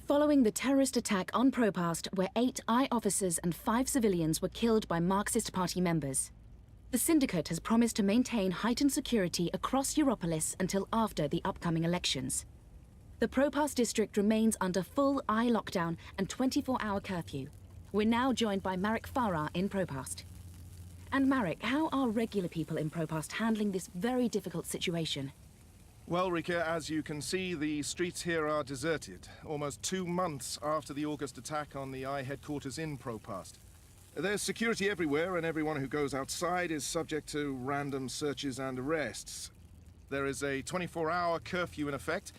Following the terrorist attack on Propast, where 8 I officers and 5 civilians were killed by Marxist Party members, the Syndicate has promised to maintain heightened security across Europolis until after the upcoming elections. The Propast district remains under full I lockdown and 24-hour curfew. We're now joined by Marek Farah in Propast. And Marek, how are regular people in Propast handling this very difficult situation? Well, Rika, as you can see, the streets here are deserted, almost 2 months after the August attack on the I headquarters in Propast. There's security everywhere, and everyone who goes outside is subject to random searches and arrests. There is a 24-hour curfew in effect,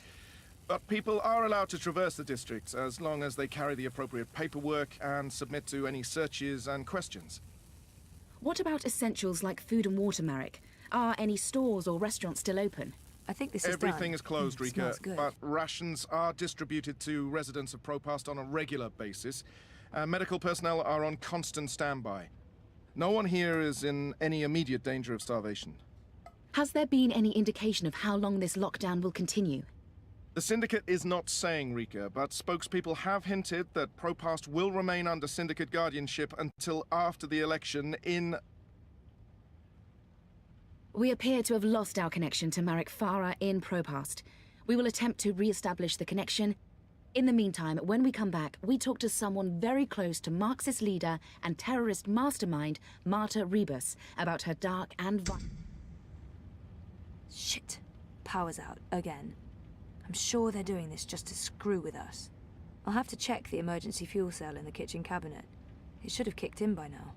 but people are allowed to traverse the district as long as they carry the appropriate paperwork and submit to any searches and questions. What about essentials like food and water, Marek? Are any stores or restaurants still open? I think this is Everything done. is closed, Rika, Smells good. but rations are distributed to residents of Propast on a regular basis. Medical personnel are on constant standby. No one here is in any immediate danger of starvation. Has there been any indication of how long this lockdown will continue? The Syndicate is not saying, Rika, but spokespeople have hinted that Propast will remain under Syndicate guardianship until after the election in... We appear to have lost our connection to Marek Farah in Propast. We will attempt to re-establish the connection. In the meantime, when we come back, we talk to someone very close to Marxist leader and terrorist mastermind Marta Rebus about her dark and Shit. Power's out, again. I'm sure they're doing this just to screw with us. I'll have to check the emergency fuel cell in the kitchen cabinet. It should have kicked in by now.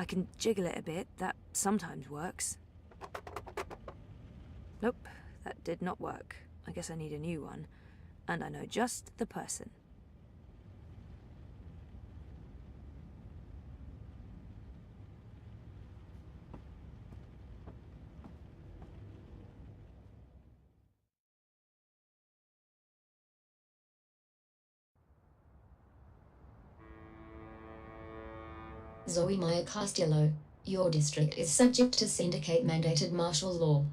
I can jiggle it a bit, that sometimes works. Nope, that did not work. I guess I need a new one. And I know just the person. Zoe Maya Castillo, your district is subject to syndicate-mandated martial law.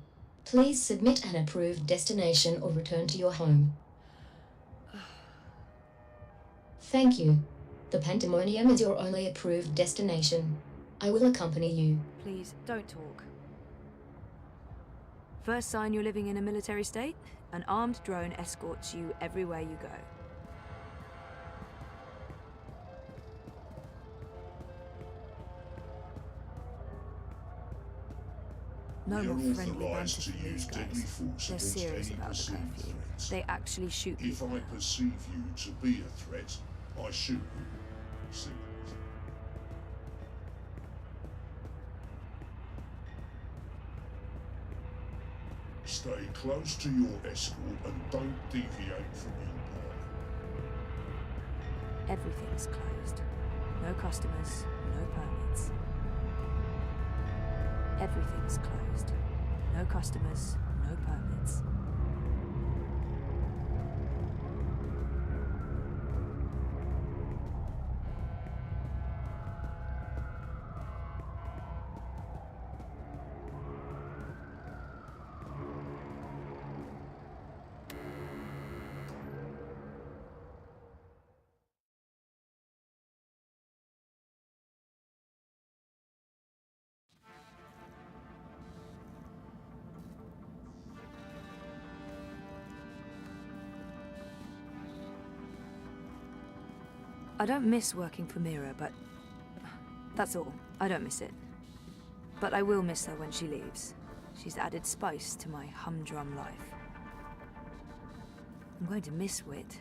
Please submit an approved destination or return to your home. Thank you. The Pandemonium is your only approved destination. I will accompany you. Please, don't talk. First sign you're living in a military state? An armed drone escorts you everywhere you go. No more friendly banter from these guys. They're serious about the curfew. They actually shoot If people I now. perceive you to be a threat, I shoot you. Simple. Stay close to your escort and don't deviate from your path. Everything's closed. No customers, no permits. Everything's closed. No customers, no permits. I don't miss working for Mira, but that's all. I don't miss it. But I will miss her when she leaves. She's added spice to my humdrum life. I'm going to miss Wit.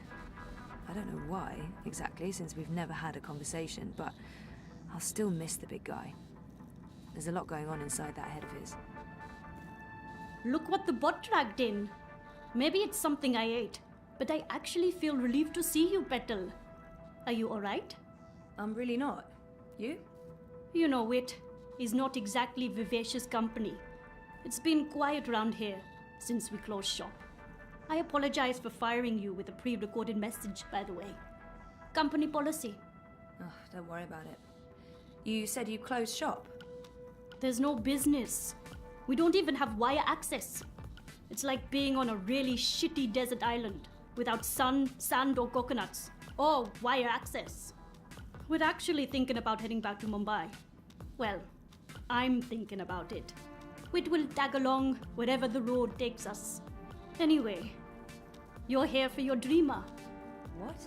I don't know why, exactly, since we've never had a conversation, but I'll still miss the big guy. There's a lot going on inside that head of his. Look what the bot dragged in. Maybe it's something I ate, but I actually feel relieved to see you, Petal. Are you alright? I'm really not. You? You know, Wit is not exactly vivacious company. It's been quiet around here since we closed shop. I apologize for firing you with a pre-recorded message, by the way. Company policy. Oh, don't worry about it. You said you closed shop. There's no business. We don't even have wire access. It's like being on a really shitty desert island without sun, sand, or coconuts. Or wire access. We're actually thinking about heading back to Mumbai. Well, I'm thinking about it. Wit will tag along wherever the road takes us. Anyway, you're here for your dreamer. What?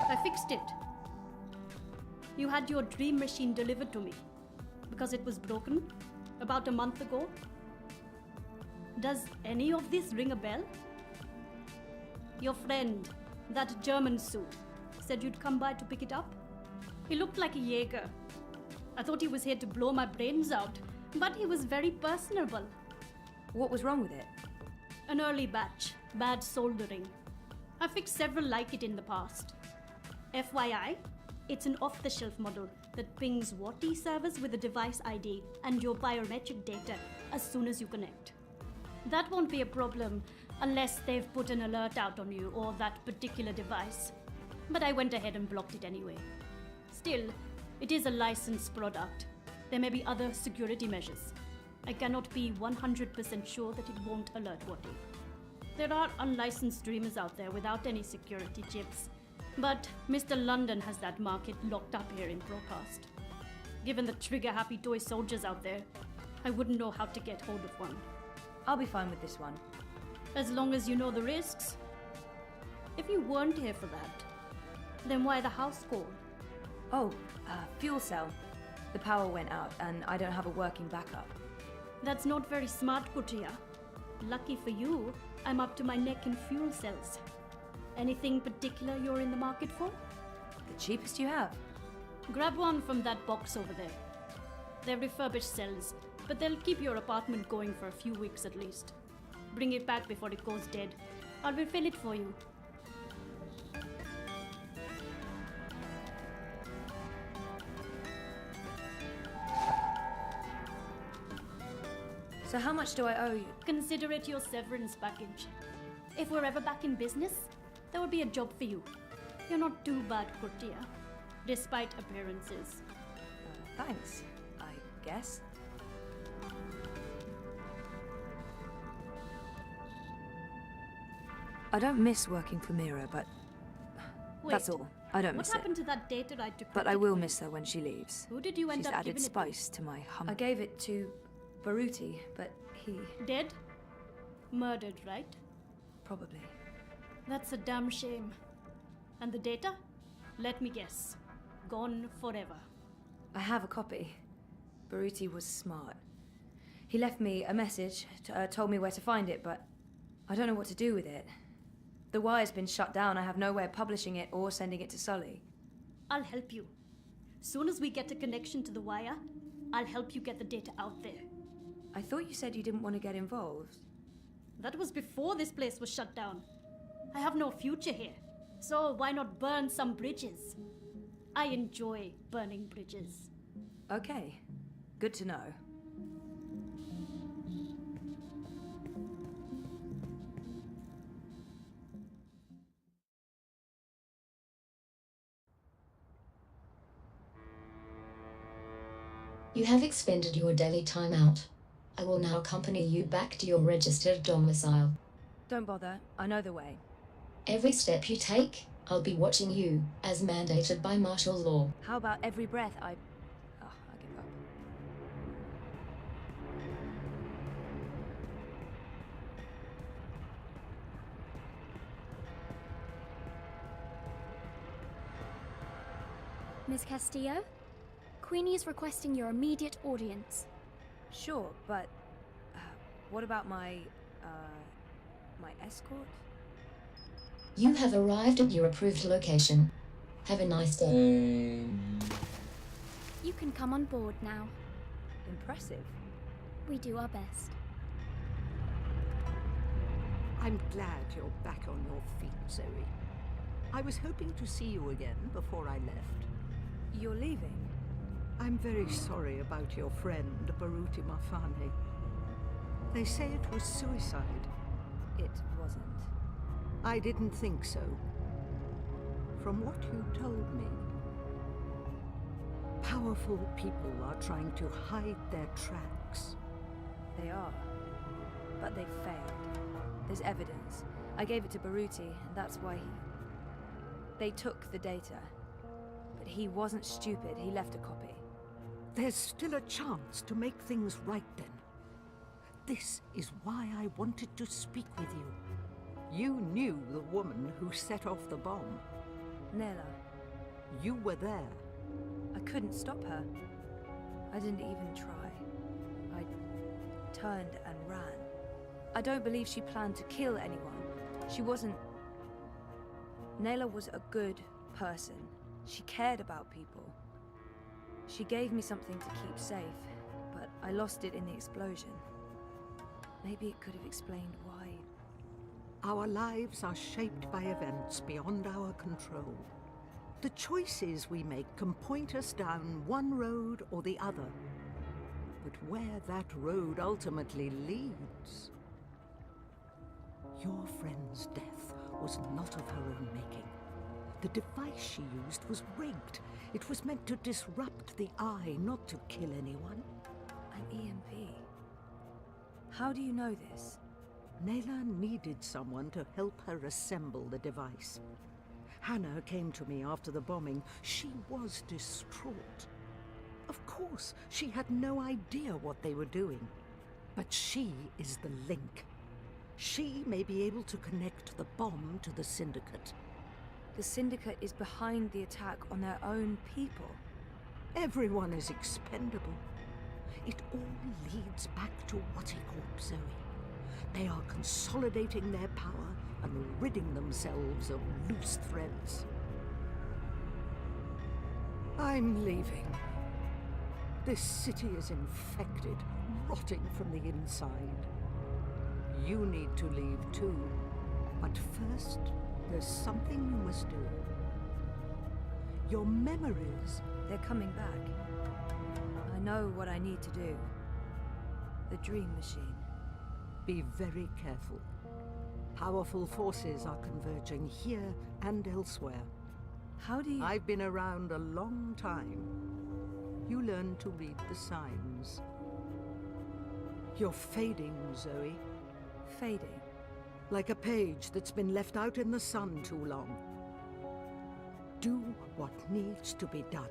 I fixed it. You had your dream machine delivered to me because it was broken about a month ago. Does any of this ring a bell? Your friend, that German suit, said you'd come by to pick it up. He looked like a Jaeger. I thought he was here to blow my brains out, but he was very personable. What was wrong with it? An early batch, bad soldering. I fixed several like it in the past. FYI, it's an off-the-shelf model that pings WATI servers with a device ID and your biometric data as soon as you connect. That won't be a problem unless they've put an alert out on you or that particular device. But I went ahead and blocked it anyway. Still, it is a licensed product. There may be other security measures. I cannot be 100% sure that it won't alert WATI. There are unlicensed dreamers out there without any security chips, but Mr. London has that market locked up here in Procast. Given the trigger-happy toy soldiers out there, I wouldn't know how to get hold of one. I'll be fine with this one. As long as you know the risks. If you weren't here for that, then why the house call? Oh, fuel cell. The power went out and I don't have a working backup. That's not very smart, Kutia. Lucky for you, I'm up to my neck in fuel cells. Anything particular you're in the market for? The cheapest you have. Grab one from that box over there. They're refurbished cells, but they'll keep your apartment going for a few weeks at least. Bring it back before it goes dead. I'll refill it for you. So how much do I owe you? Consider it your severance package. If we're ever back in business, there will be a job for you. You're not too bad, Kurtia, despite appearances. Thanks, I guess. I don't miss working for Mira, but that's Wait, all. I don't What miss it. happened to that data I took? But I will miss her when she leaves. Who did you end She's up added giving it to? spice to my hum. I gave it to Baruti, but he Dead? Murdered, right? probably. That's a damn shame. And the data? Let me guess. Gone forever. I have a copy. Baruti was smart. He left me a message, told me where to find it, but I don't know what to do with it. The wire's been shut down. I have no way of publishing it or sending it to Sully. I'll help you. Soon as we get a connection to the wire, I'll help you get the data out there. I thought you said you didn't want to get involved. That was before this place was shut down. I have no future here, so why not burn some bridges? I enjoy burning bridges. Okay, good to know. You have expended your daily timeout. I will now accompany you back to your registered domicile. Don't bother, I know the way. Every step you take, I'll be watching you, as mandated by martial law. How about every breath I give up. Miss Castillo? Queenie is requesting your immediate audience. Sure, but what about my escort? You have arrived at your approved location. Have a nice day. You can come on board now. Impressive. We do our best. I'm glad you're back on your feet, Zoe. I was hoping to see you again before I left. You're leaving? I'm very sorry about your friend, Baruti Mafane. They say it was suicide. It wasn't. I didn't think so. From what you told me, powerful people are trying to hide their tracks. They are. But they failed. There's evidence. I gave it to Baruti, and that's why They took the data. But he wasn't stupid. He left a copy. There's still a chance to make things right then. This is why I wanted to speak with you. You knew the woman who set off the bomb. Nella. You were there. I couldn't stop her. I didn't even try. I turned and ran. I don't believe she planned to kill anyone. She wasn't... Nella was a good person. She cared about people. She gave me something to keep safe, but I lost it in the explosion. Maybe it could have explained why. Our lives are shaped by events beyond our control. The choices we make can point us down one road or the other. But where that road ultimately leads... Your friend's death was not of her own making. The device she used was rigged. It was meant to disrupt the eye, not to kill anyone. An EMP. How do you know this? Nayla needed someone to help her assemble the device. Hannah came to me after the bombing. She was distraught. Of course, she had no idea what they were doing. But she is the link. She may be able to connect the bomb to the Syndicate. The Syndicate is behind the attack on their own people. Everyone is expendable. It all leads back to Waticorp, Zoe. They are consolidating their power and ridding themselves of loose threads. I'm leaving. This city is infected, rotting from the inside. You need to leave too. But first, there's something you must do. Your memories. They're coming back. I know what I need to do. The Dream Machine. Be very careful. Powerful forces are converging here and elsewhere. How do you... I've been around a long time. You learn to read the signs. You're fading, Zoe. Fading? Like a page that's been left out in the sun too long. Do what needs to be done.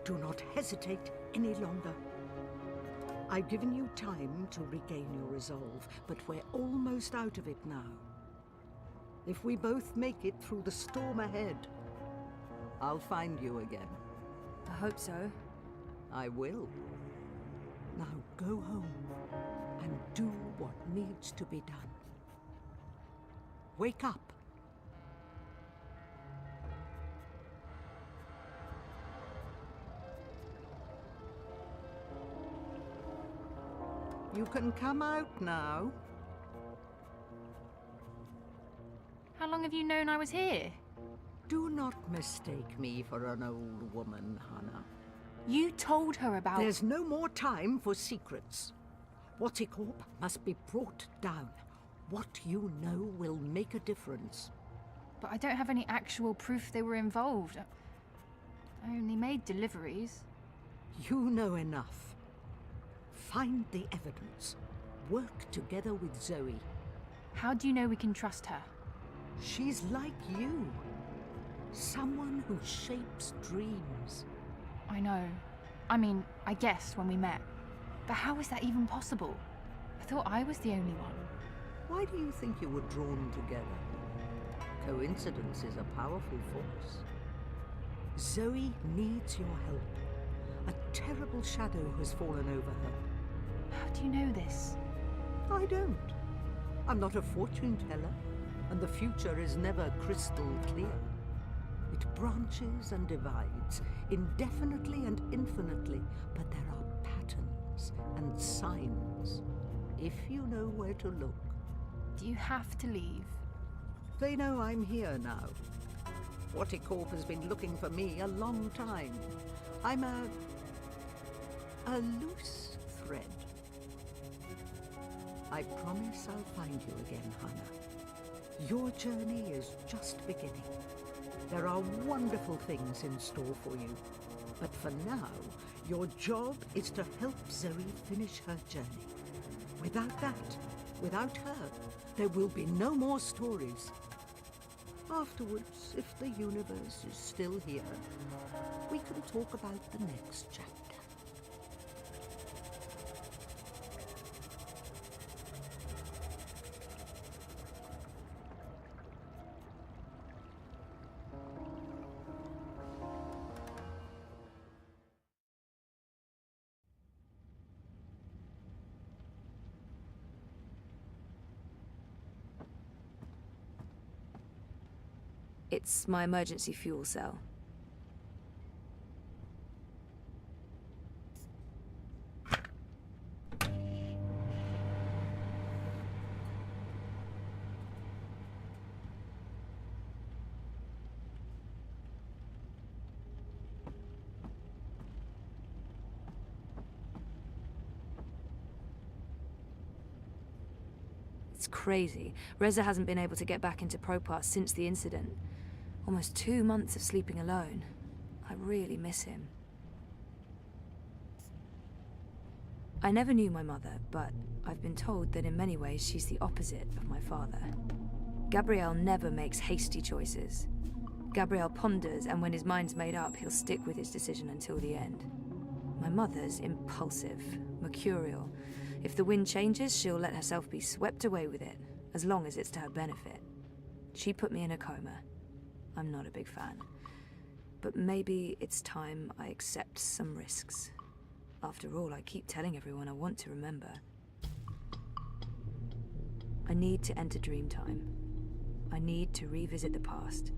Do not hesitate any longer. I've given you time to regain your resolve, but we're almost out of it now. If we both make it through the storm ahead, I'll find you again. I hope so. I will. Now go home and do what needs to be done. Wake up. You can come out now. How long have you known I was here? Do not mistake me for an old woman, Hannah. You told her about... There's no more time for secrets. Waticorp must be brought down. What you know will make a difference. But I don't have any actual proof they were involved. I only made deliveries. You know enough. Find the evidence. Work together with Zoe. How do you know we can trust her? She's like you. Someone who shapes dreams. I know. I mean, I guessed when we met. But how is that even possible? I thought I was the only one. Why do you think you were drawn together? Coincidence is a powerful force. Zoe needs your help. A terrible shadow has fallen over her. How do you know this? I don't. I'm not a fortune teller, and the future is never crystal clear. It branches and divides, indefinitely and infinitely, but there are patterns and signs, if you know where to look. Do you have to leave? They know I'm here now. Waticorp has been looking for me a long time. I'm a loose thread. I promise I'll find you again, Hannah. Your journey is just beginning. There are wonderful things in store for you. But for now, your job is to help Zoe finish her journey. Without that, without her, there will be no more stories. Afterwards, if the universe is still here, we can talk about the next chapter. It's my emergency fuel cell. It's crazy. Reza hasn't been able to get back into Propass since the incident. Almost 2 months of sleeping alone. I really miss him. I never knew my mother, but I've been told that in many ways she's the opposite of my father. Gabriel never makes hasty choices. Gabriel ponders, and when his mind's made up, he'll stick with his decision until the end. My mother's impulsive, mercurial. If the wind changes, she'll let herself be swept away with it, as long as it's to her benefit. She put me in a coma. I'm not a big fan. But maybe it's time I accept some risks. After all, I keep telling everyone I want to remember. I need to enter Dreamtime. I need to revisit the past.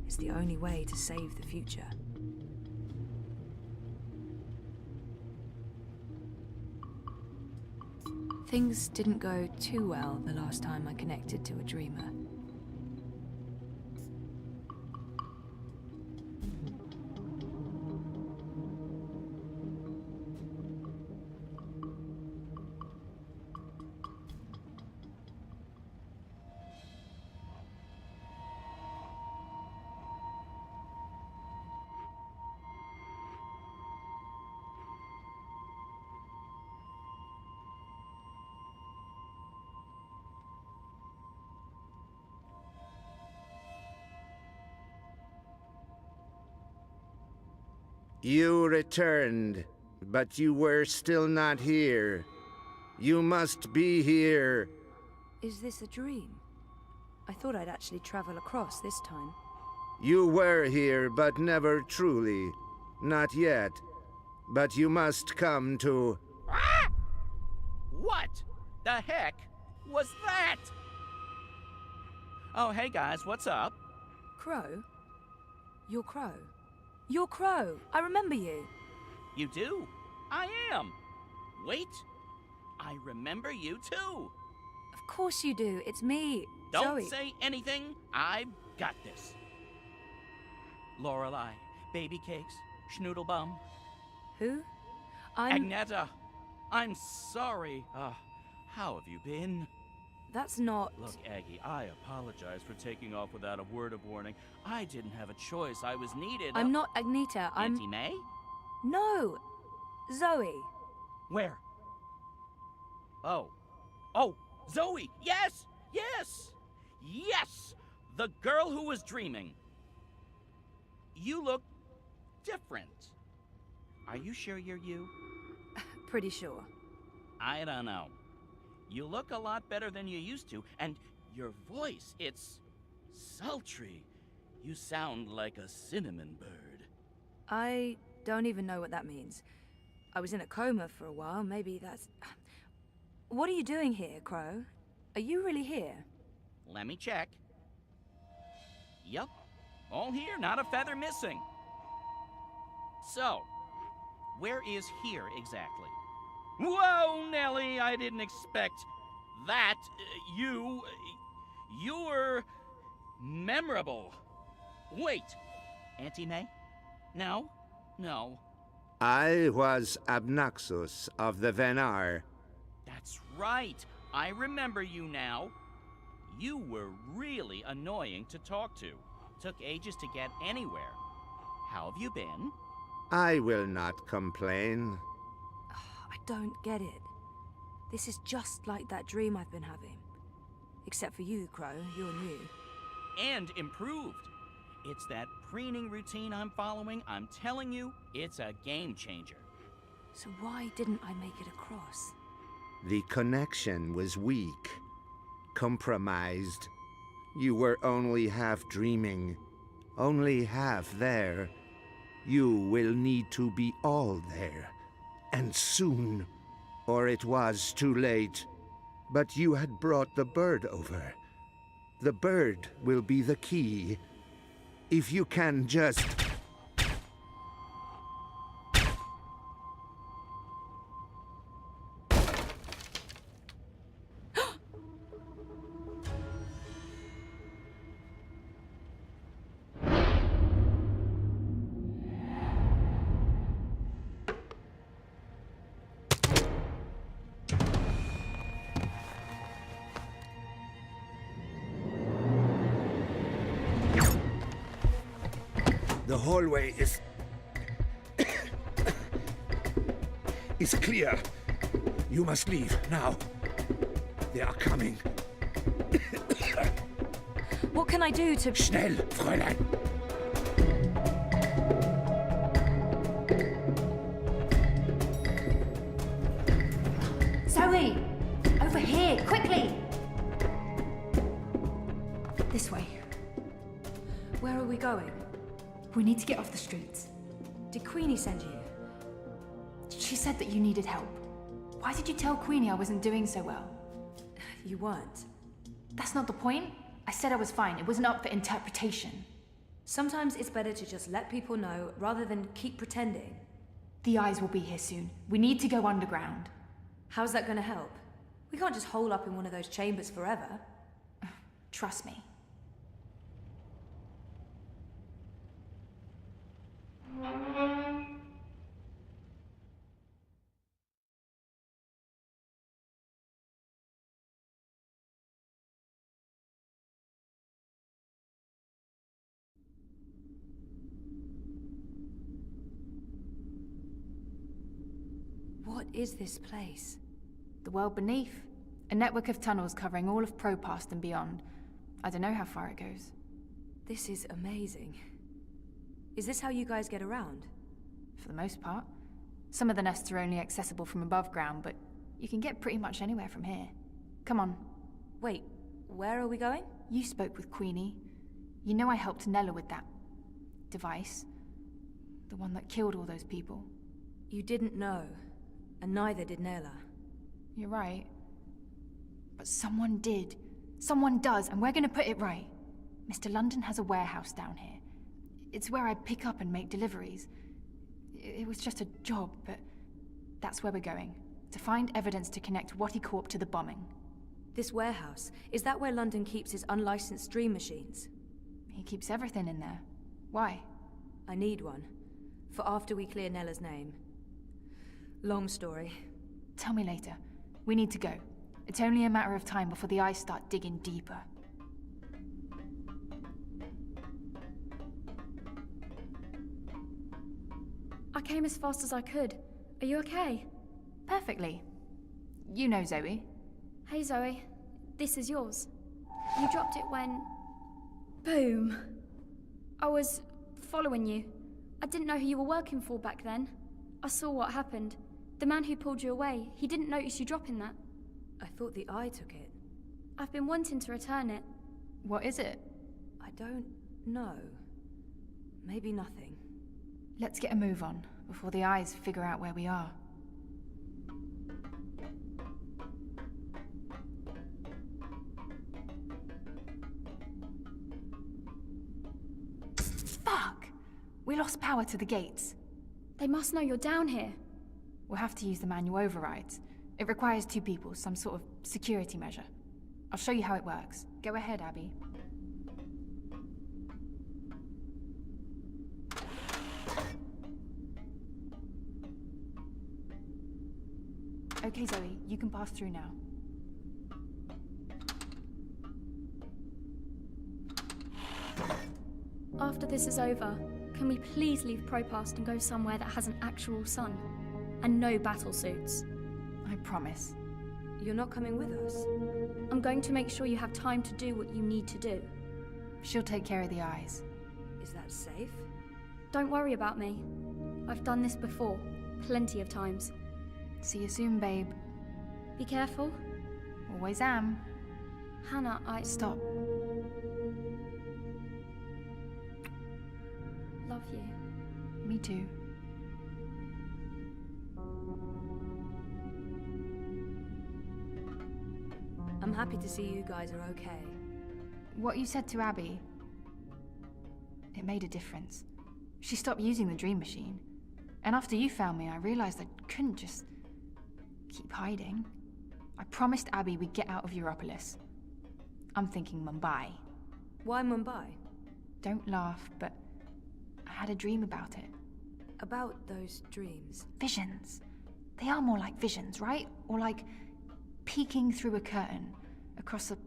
It's the only way to save the future. Things didn't go too well the last time I connected to a dreamer. You returned, but you were still not here. You must be here. Is this a dream? I thought I'd actually travel across this time. You were here, but never truly. Not yet. But you must come to... Ah! What the heck was that? Oh, hey guys, what's up? Crow? You're Crow. You're Crow. I remember you. You do? I am. Wait. I remember you too. Of course you do. It's me, Don't Zoe. say anything. I've got this. Lorelei, baby cakes, schnoodlebum. Who? I'm... Agneta, I'm sorry. How have you been? That's not... Look, Aggie, I apologize for taking off without a word of warning. I didn't have a choice. I was needed. I'm not Agneta. I'm... Auntie May? No! Zoe. Where? Oh, Zoe! Yes! Yes! Yes! The girl who was dreaming. You look different. Are you sure you're you? Pretty sure. I don't know. You look a lot better than you used to, and your voice, it's sultry. You sound like a cinnamon bird. I don't even know what that means. I was in a coma for a while, maybe that's... What are you doing here, Crow? Are you really here? Let me check. Yup. All here, not a feather missing. So, where is here exactly? Whoa, Nellie, I didn't expect that. You're memorable. Wait, Auntie May? No. I was Abnaxus of the Venar. That's right. I remember you now. You were really annoying to talk to. Took ages to get anywhere. How have you been? I will not complain. I don't get it. This is just like that dream I've been having. Except for you, Crow. You're new. And improved. It's that preening routine I'm following. I'm telling you, it's a game changer. So why didn't I make it across? The connection was weak. Compromised. You were only half dreaming. Only half there. You will need to be all there. And soon. Or it was too late. But you had brought the bird over. The bird will be the key. If you can just... The hallway is clear. You must leave now. They are coming. What can I do to... Schnell, Fräulein. Zoe! Over here, quickly! This way. Where are we going? We need to get off the streets. Did Queenie send you? She said that you needed help. Why did you tell Queenie I wasn't doing so well? You weren't. That's not the point. I said I was fine. It wasn't up for interpretation. Sometimes it's better to just let people know rather than keep pretending. The eyes will be here soon. We need to go underground. How's that gonna help? We can't just hole up in one of those chambers forever. Trust me. What is this place? The world beneath. A network of tunnels covering all of Propast and beyond. I don't know how far it goes. This is amazing. Is this how you guys get around? For the most part. Some of the nests are only accessible from above ground, but you can get pretty much anywhere from here. Come on. Wait, where are we going? You spoke with Queenie. You know I helped Nella with that device. The one that killed all those people. You didn't know, and neither did Nella. You're right. But someone did. Someone does, and we're gonna put it right. Mr. London has a warehouse down here. It's where I pick up and make deliveries. It was just a job, but that's where we're going. To find evidence to connect Wattie Corp to the bombing. This warehouse, is that where London keeps his unlicensed dream machines? He keeps everything in there. Why? I need one. For after we clear Nella's name. Long story. Tell me later. We need to go. It's only a matter of time before the eyes start digging deeper. I came as fast as I could. Are you okay? Perfectly. You know Zoe. Hey Zoe, this is yours. You dropped it when... Boom. I was following you. I didn't know who you were working for back then. I saw what happened. The man who pulled you away, he didn't notice you dropping that. I thought the Eye took it. I've been wanting to return it. What is it? I don't know. Maybe nothing. Let's get a move on, before the eyes figure out where we are. Fuck! We lost power to the gates. They must know you're down here. We'll have to use the manual overrides. It requires 2 people, some sort of security measure. I'll show you how it works. Go ahead, Abby. Okay, Zoe, you can pass through now. After this is over, can we please leave Propast and go somewhere that has an actual sun? And no battle suits. I promise. You're not coming with us? I'm going to make sure you have time to do what you need to do. She'll take care of the eyes. Is that safe? Don't worry about me. I've done this before, plenty of times. See you soon, babe. Be careful. Always am. Hannah, Stop. Love you. Me too. I'm happy to see you guys are okay. What you said to Abby, it made a difference. She stopped using the dream machine. And after you found me, I realized I couldn't just keep hiding. I promised Abby we'd get out of Europolis. I'm thinking Mumbai. Why Mumbai? Don't laugh, but I had a dream about it. About those dreams? Visions. They are more like visions, right? Or like peeking through a curtain across a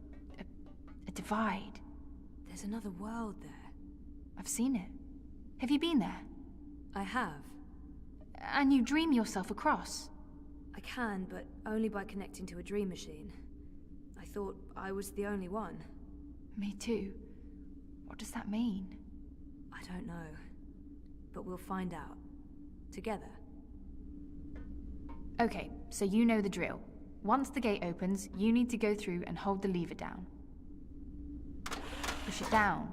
divide. There's another world there. I've seen it. Have you been there? I have. And you dream yourself across? I can, but only by connecting to a dream machine. I thought I was the only one. Me too. What does that mean? I don't know. But we'll find out. Together. Okay, so you know the drill. Once the gate opens, you need to go through and hold the lever down. Push it down.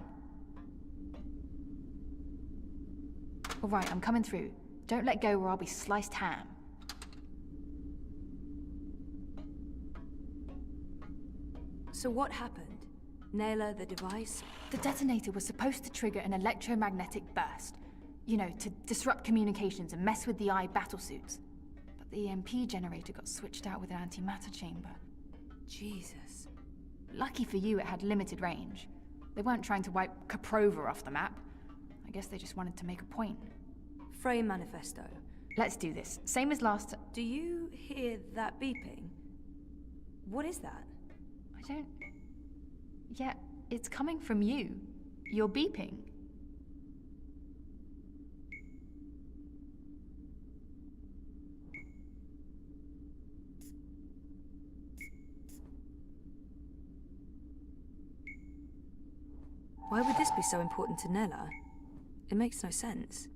All right, I'm coming through. Don't let go or I'll be sliced ham. So what happened? Naylor, the device? The detonator was supposed to trigger an electromagnetic burst. You know, to disrupt communications and mess with the Eye battlesuits. But the EMP generator got switched out with an antimatter chamber. Jesus. Lucky for you, it had limited range. They weren't trying to wipe Caprova off the map. I guess they just wanted to make a point. Frey Manifesto. Let's do this. Same as last... Do you hear that beeping? What is that? I don't... Yeah, it's coming from you. You're beeping. Why would this be so important to Nella? It makes no sense.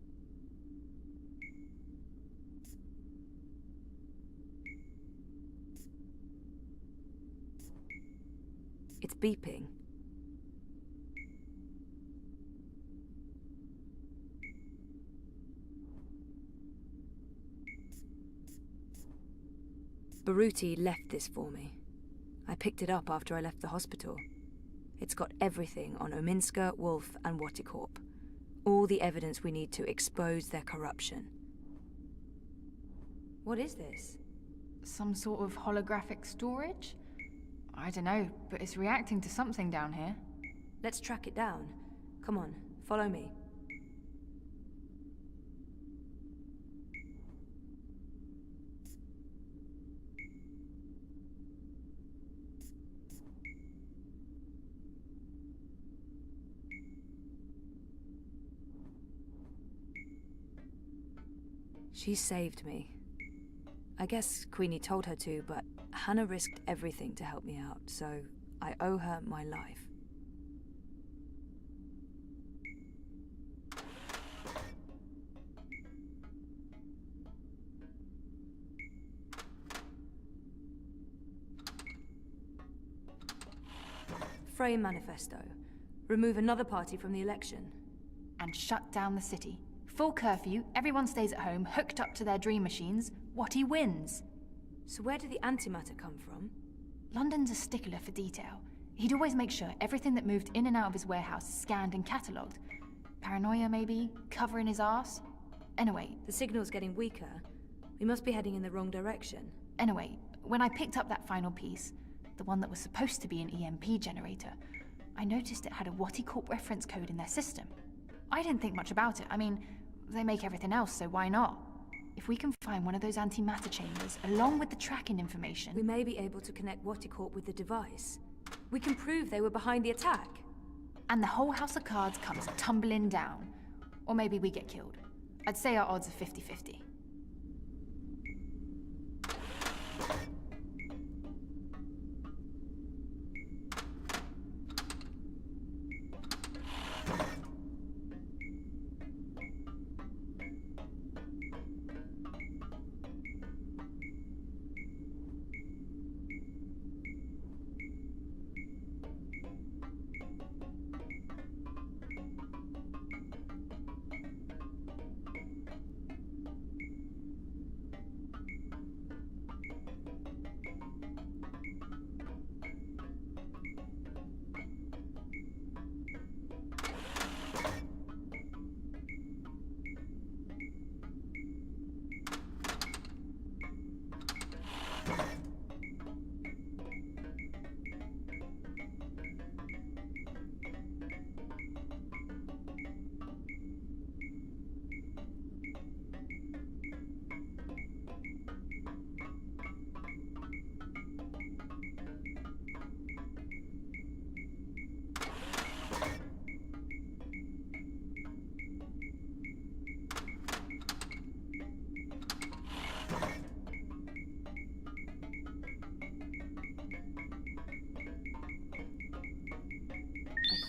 It's beeping. Baruti left this for me. I picked it up after I left the hospital. It's got everything on Ominska, Wolf, and Waticorp. All the evidence we need to expose their corruption. What is this? Some sort of holographic storage? I don't know, but it's reacting to something down here. Let's track it down. Come on, follow me. She saved me. I guess Queenie told her to, but Hannah risked everything to help me out, so I owe her my life. Frey Manifesto. Remove another party from the election. And shut down the city. Full curfew, everyone stays at home, hooked up to their dream machines. Watty wins. So where did the antimatter come from? London's a stickler for detail. He'd always make sure everything that moved in and out of his warehouse is scanned and catalogued. Paranoia, maybe? Covering his arse? Anyway... The signal's getting weaker. We must be heading in the wrong direction. Anyway, when I picked up that final piece, the one that was supposed to be an EMP generator, I noticed it had a Waticorp reference code in their system. I didn't think much about it. I mean, they make everything else, so why not? If we can find one of those antimatter chambers, along with the tracking information... We may be able to connect Waticorp with the device. We can prove they were behind the attack. And the whole house of cards comes tumbling down. Or maybe we get killed. I'd say our odds are 50-50.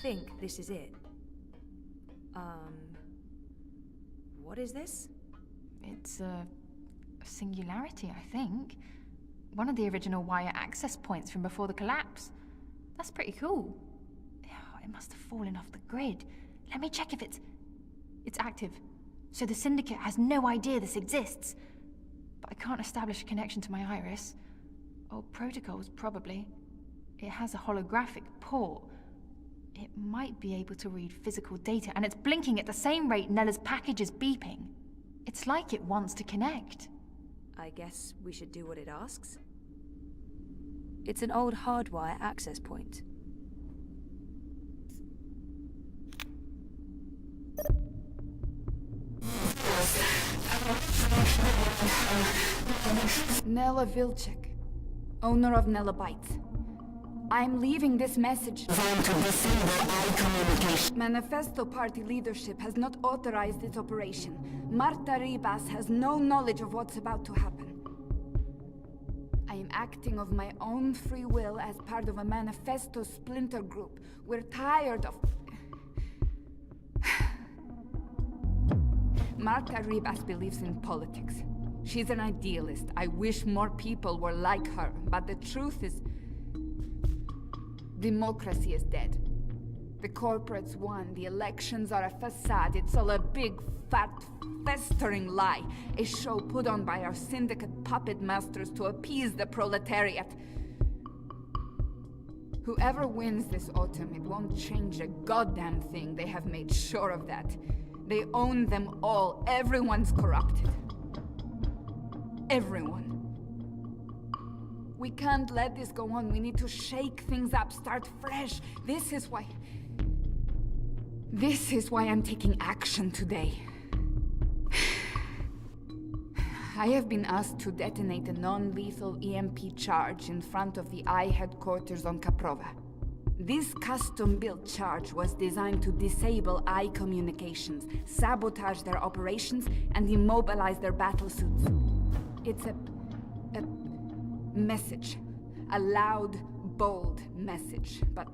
I think this is it. What is this? It's a singularity, I think. One of the original wire access points from before the collapse. That's pretty cool. Oh, it must have fallen off the grid. Let me check if it's active. So the Syndicate has no idea this exists. But I can't establish a connection to my iris. Old protocols, probably. It has a holographic port. It might be able to read physical data, and it's blinking at the same rate Nella's package is beeping. It's like it wants to connect. I guess we should do what it asks. It's an old hardwire access point. Nella Vilcek, owner of Nella Bytes. I'm leaving this message. Manifesto Party leadership has not authorized this operation. Marta Ribas has no knowledge of what's about to happen. I am acting of my own free will as part of a Manifesto splinter group. We're tired of... Marta Ribas believes in politics. She's an idealist. I wish more people were like her, but the truth is... democracy is dead. The corporates won, the elections are a facade, it's all a big, fat, festering lie. A show put on by our syndicate puppet masters to appease the proletariat. Whoever wins this autumn, it won't change a goddamn thing. They have made sure of that. They own them all. Everyone's corrupted. Everyone. We can't let this go on. We need to shake things up, start fresh. This is why I'm taking action today. I have been asked to detonate a non-lethal EMP charge in front of the I headquarters on Caprova. This custom-built charge was designed to disable I communications, sabotage their operations, and immobilize their battlesuits. It's a message. A loud, bold message, but...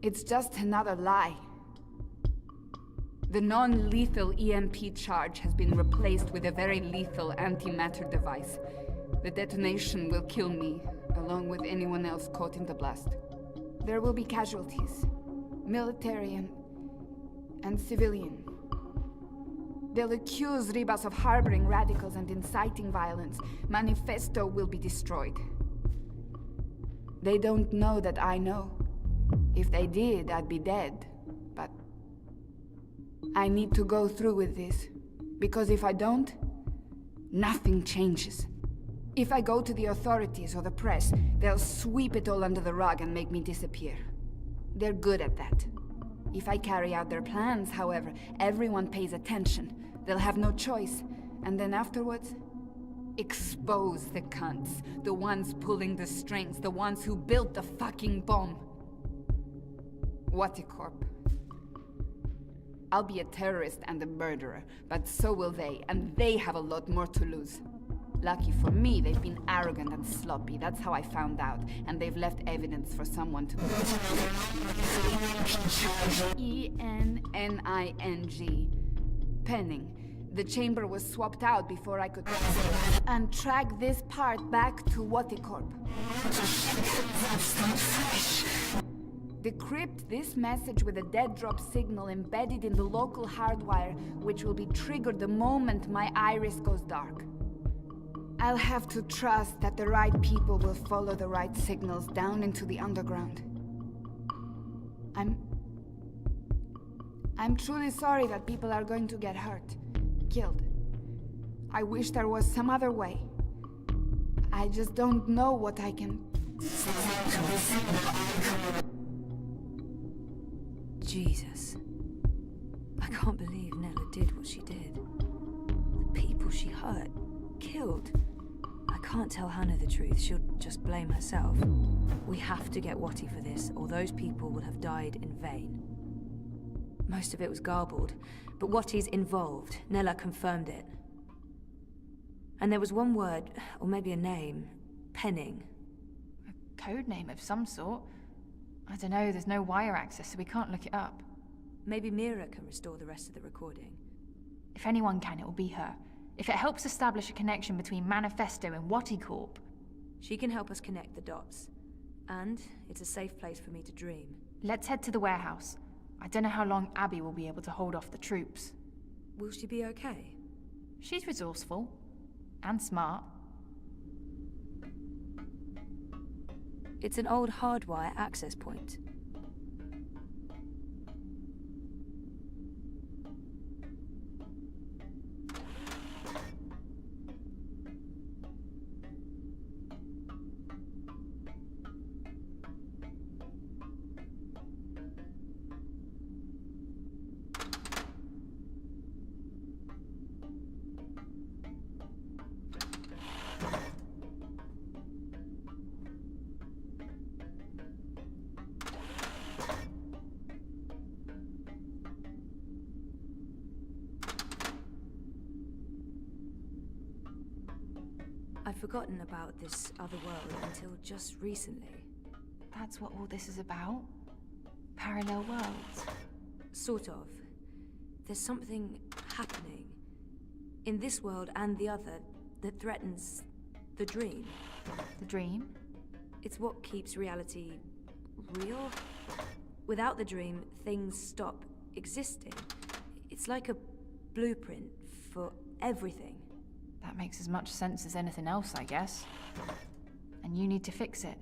it's just another lie. The non-lethal EMP charge has been replaced with a very lethal antimatter device. The detonation will kill me, along with anyone else caught in the blast. There will be casualties. Military and civilian. They'll accuse Ribas of harboring radicals and inciting violence. Manifesto will be destroyed. They don't know that I know. If they did, I'd be dead. But I need to go through with this. Because if I don't, nothing changes. If I go to the authorities or the press, they'll sweep it all under the rug and make me disappear. They're good at that. If I carry out their plans, however, everyone pays attention. They'll have no choice. And then afterwards, expose the cunts. The ones pulling the strings. The ones who built the fucking bomb. Waticorp. I'll be a terrorist and a murderer, but so will they, and they have a lot more to lose. Lucky for me, they've been arrogant and sloppy. That's how I found out, and they've left evidence for someone to... E-N-N-I-N-G. Penning. The chamber was swapped out before I could... and track this part back to Waticorp. Decrypt this message with a dead drop signal embedded in the local hardwire, which will be triggered the moment my iris goes dark. I'll have to trust that the right people will follow the right signals down into the underground. I'm truly sorry that people are going to get hurt, killed. I wish there was some other way. I just don't know what I can... Jesus. I can't believe Nella did what she did. The people she hurt, killed. I can't tell Hannah the truth. She'll just blame herself. We have to get Watty for this, or those people will have died in vain. Most of it was garbled, but Watty's involved. Nella confirmed it. And there was one word, or maybe a name. Penning. A code name of some sort. I don't know, there's no wire access, so we can't look it up. Maybe Mira can restore the rest of the recording. If anyone can, it'll be her. If it helps establish a connection between Manifesto and Watty Corp. She can help us connect the dots. And it's a safe place for me to dream. Let's head to the warehouse. I don't know how long Abby will be able to hold off the troops. Will she be okay? She's resourceful. And smart. It's an old hardwire access point. forgotten about this other world until just recently. That's what all this is about? Parallel worlds? Sort of. There's something happening in this world and the other that threatens the dream. The dream? It's what keeps reality real. Without the dream, things stop existing. It's like a blueprint for everything. That makes as much sense as anything else, I guess. And you need to fix it.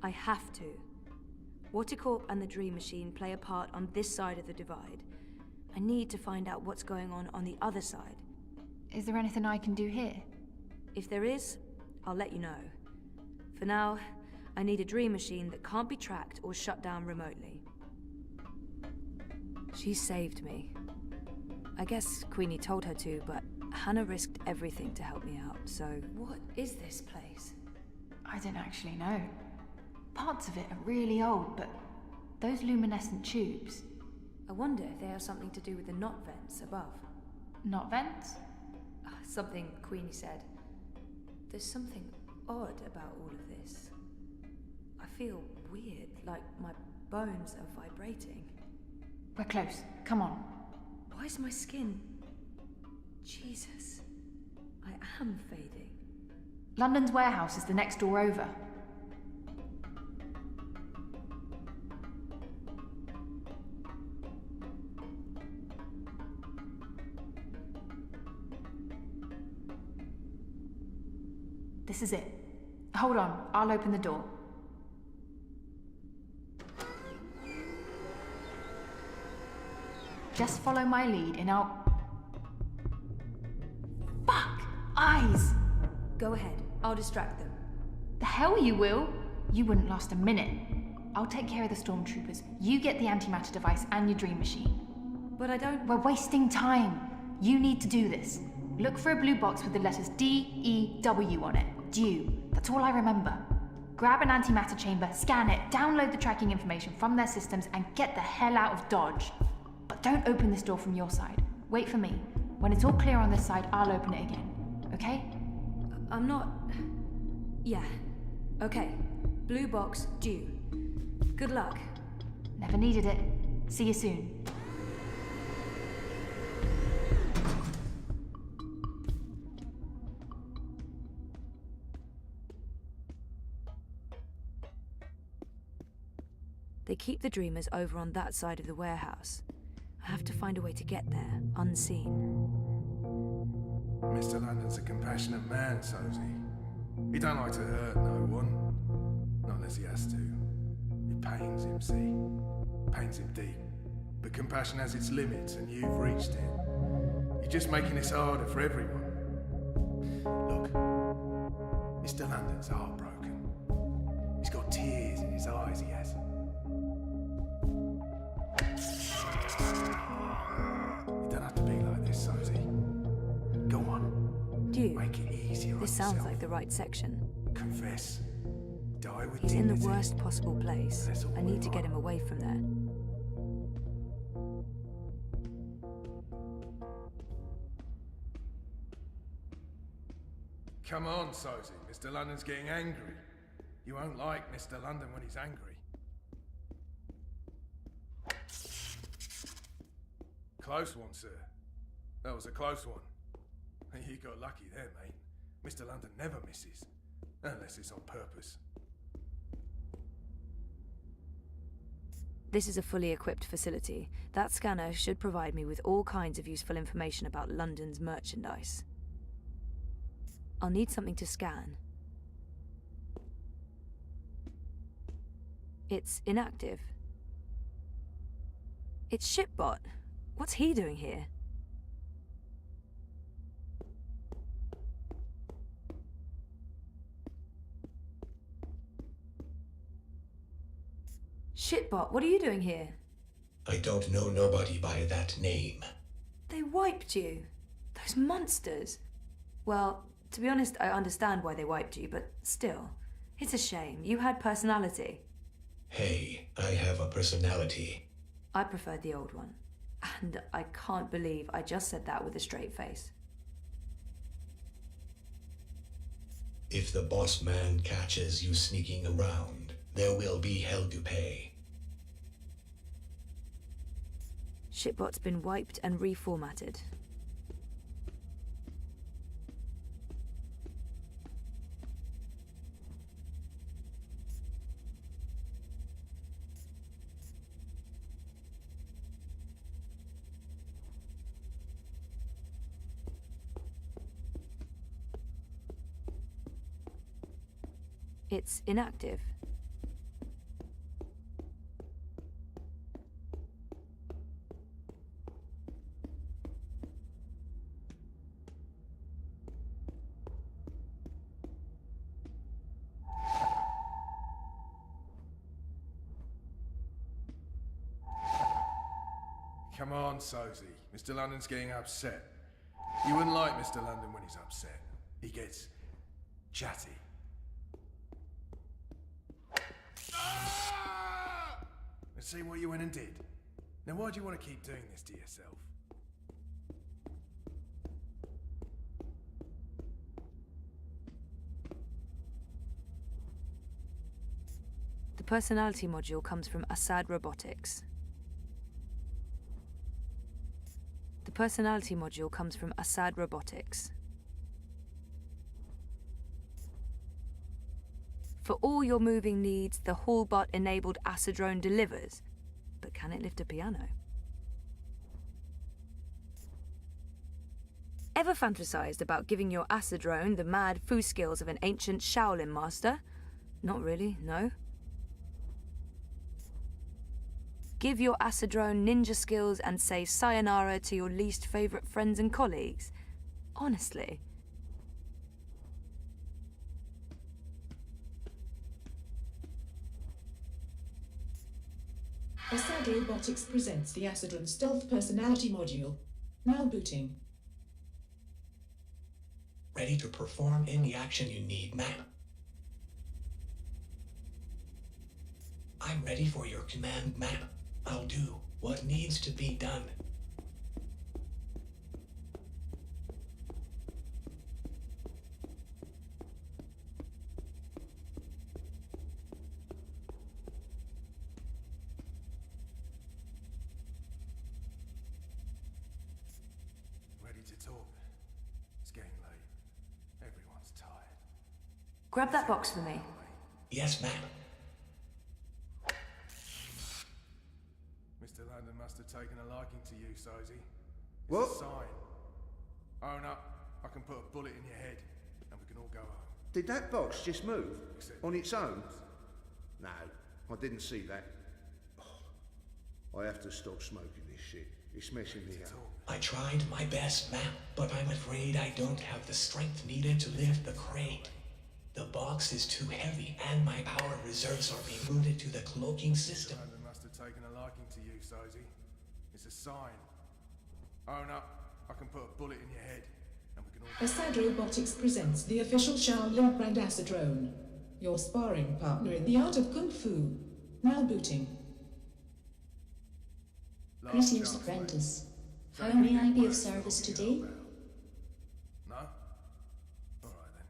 I have to. Watercorp and the Dream Machine play a part on this side of the divide. I need to find out what's going on the other side. Is there anything I can do here? If there is, I'll let you know. For now, I need a Dream Machine that can't be tracked or shut down remotely. She saved me. I guess Queenie told her to, but Hannah risked everything to help me out, so... What is this place? I don't actually know. Parts of it are really old, but those luminescent tubes... I wonder if they have something to do with the knot vents above. Knot vents? Something Queenie said. There's something odd about all of this. I feel weird, like my bones are vibrating. We're close. Come on. Why is my skin... Jesus. I am fading. London's warehouse is the next door over. This is it. Hold on, I'll open the door. Just follow my lead and I'll... Fuck! Eyes! Go ahead, I'll distract them. The hell you will! You wouldn't last a minute. I'll take care of the stormtroopers. You get the antimatter device and your dream machine. But I don't... We're wasting time. You need to do this. Look for a blue box with the letters D-E-W on it. Dew. That's all I remember. Grab an antimatter chamber, scan it, download the tracking information from their systems, and get the hell out of Dodge. But don't open this door from your side. Wait for me. When it's all clear on this side, I'll open it again. Okay? I'm not... Yeah. Okay. Blue box, due. Good luck. Never needed it. See you soon. They keep the Dreamers over on that side of the warehouse. I have to find a way to get there, unseen. Mr. London's a compassionate man, Sosie. He don't like to hurt no one. Not unless he has to. It pains him, see? Pains him deep. But compassion has its limits, and you've reached it. You're just making this harder for everyone. Look, Mr. London's heartbroken. He's got tears in his eyes, he has. You don't have to be like this, Sosie. Go on. Dew. Make it easier on This sounds yourself. like the right section. Confess. Die with He's in dignity. the worst possible place. That's all I need we to get want. him away from there. Come on, Sosie. Mr. London's getting angry. You won't like Mr. London when he's angry. Close one, sir. That was a close one. You got lucky there, mate. Mr. London never misses. Unless it's on purpose. This is a fully equipped facility. That scanner should provide me with all kinds of useful information about London's merchandise. I'll need something to scan. It's inactive. It's Shipbot. What's he doing here? Shitbot, what are you doing here? I don't know nobody by that name. They wiped you. Those monsters. Well, to be honest, I understand why they wiped you, but still. It's a shame. You had personality. Hey, I have a personality. I preferred the old one. And I can't believe I just said that with a straight face. If the boss man catches you sneaking around, there will be hell to pay. Shipbot's been wiped and reformatted. It's inactive. Come on, Sozy. Mr. London's getting upset. You wouldn't like Mr. London when he's upset. He gets chatty. Let's see what you went and did. Now why do you want to keep doing this to yourself? The personality module comes from Assad Robotics. The personality module comes from Assad Robotics. For all your moving needs, the Hallbot-enabled Acidrone delivers. But can it lift a piano? Ever fantasized about giving your Acidrone the mad foo skills of an ancient Shaolin master? Not really, no? Give your Acidrone ninja skills and say sayonara to your least favorite friends and colleagues? Honestly. Assad Robotics presents the Acidrone Stealth Personality Module. Now booting. Ready to perform any action you need, ma'am. I'm ready for your command, ma'am. I'll do what needs to be done. Ready to talk? It's getting late. Everyone's tired. Grab that box for me. Yes, ma'am. Mr. London must have taken a liking to you, Sozy. It's What? a sign. Own up, I can put a bullet in your head, and we can all go home. Did that box just move? Except On its own? No, I didn't see that. Oh, I have to stop smoking this shit. It's messing me up. I tried my best, ma'am, but I'm afraid I don't have the strength needed to lift the crate. The box is too heavy, and my power reserves are being routed to the cloaking system. London must have taken a liking to you, Sozy. It's a sign. Own up, I can put a bullet in your head, and we can all... Assad Robotics presents the official Shaolin brand Acidrone. Your sparring partner in the art of Kung Fu. Now booting. Greetings, apprentice. How may I be of service today? No? Alright then.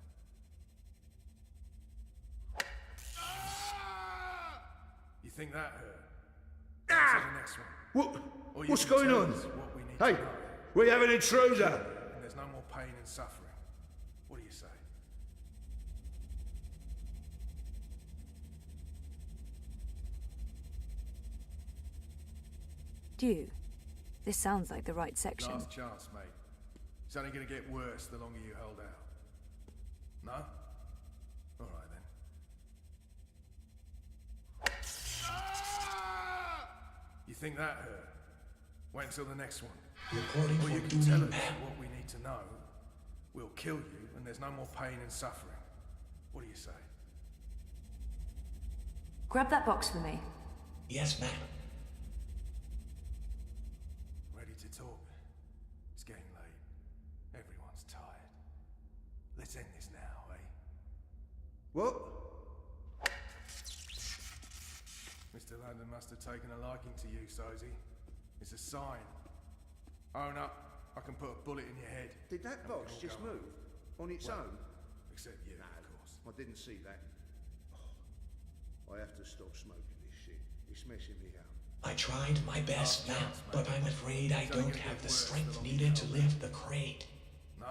You think that hurt? Ah! The next one. Or you What's can going tell on? us what we need Hey, to know. we have an intruder! And there's no more pain and suffering. What do you say? Dew, this sounds like the right section. Last chance, mate. It's only gonna get worse the longer you hold out. No? Alright then. You think that hurt? Wait until the next one. Reporting Or you for can duty, tell us ma'am. what we need to know. We'll kill you, and there's no more pain and suffering. What do you say? Grab that box for me. Yes, ma'am. Ready to talk? It's getting late. Everyone's tired. Let's end this now, eh? What? Mr. London must have taken a liking to you, Sozy. It's a sign. Own up, I can put a bullet in your head. Did that and we box can all just go home. move? On its own? Except you, of course. I didn't see that. Oh, I have to stop smoking this shit. It's messing me up. I tried my best, ma'am, but I'm afraid I don't have the strength needed to lift the crate.